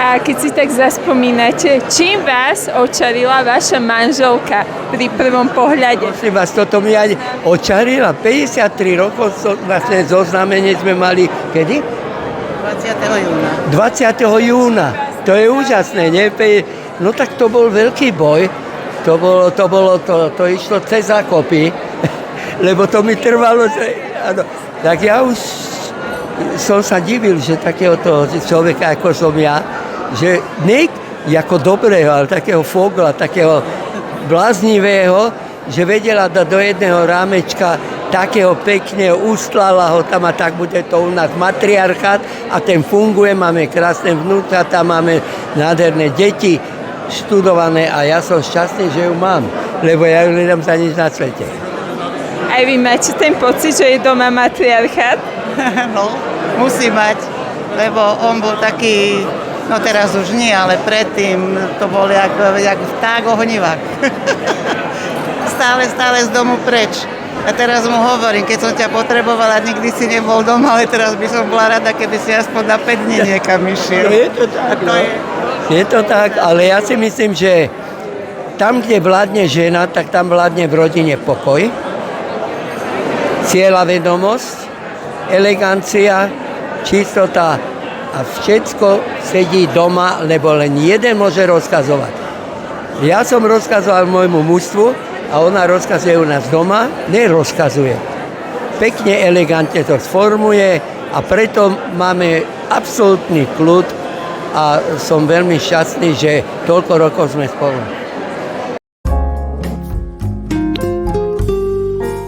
A keď si tak zaspomínate, čím vás očarila vaša manželka pri prvom pohľade? Prosím vás, toto mi aj očarila. 53 rokov vlastne zoznámenie sme mali, kedy? 20. júna. 20. júna. To je úžasné, nie? No tak to bol veľký boj. To išlo cez zákopy, lebo to mi trvalo. Tak ja už som sa divil, že takéhoto človeka, ako som ja, že nie ako dobrého, ale takého fogla, takého bláznivého, že vedela dať do jedného rámečka takého pekného, ustlala ho tam a tak bude to u nás matriarchát a ten funguje, máme krásne vnútra, tam máme nádherné deti, študované a ja som šťastný, že ju mám, lebo ja ju nedám za nič na svete. Aj vy máte ten pocit, že je doma matriarchát? No, musí mať, lebo on bol taký, no teraz už nie, ale predtým to bol jak vták ohnivák. stále z domu preč. A teraz mu hovorím, keď som ťa potrebovala, nikdy si nebol doma, ale teraz by som bola rada, keby si aspoň na 5 dní niekam išiel. No je to tak, no. Je to tak, ale ja si myslím, že tam, kde vládne žena, tak tam vládne v rodine pokoj, cieľavedomosť, elegancia, čistota a všetko sedí doma, lebo len jeden môže rozkazovať. Ja som rozkazoval môjmu mužstvu a ona rozkazuje u nás doma, nerozkazuje. Pekne, elegantne to sformuje a preto máme absolútny kľud a som veľmi šťastný, že toľko rokov sme spolu.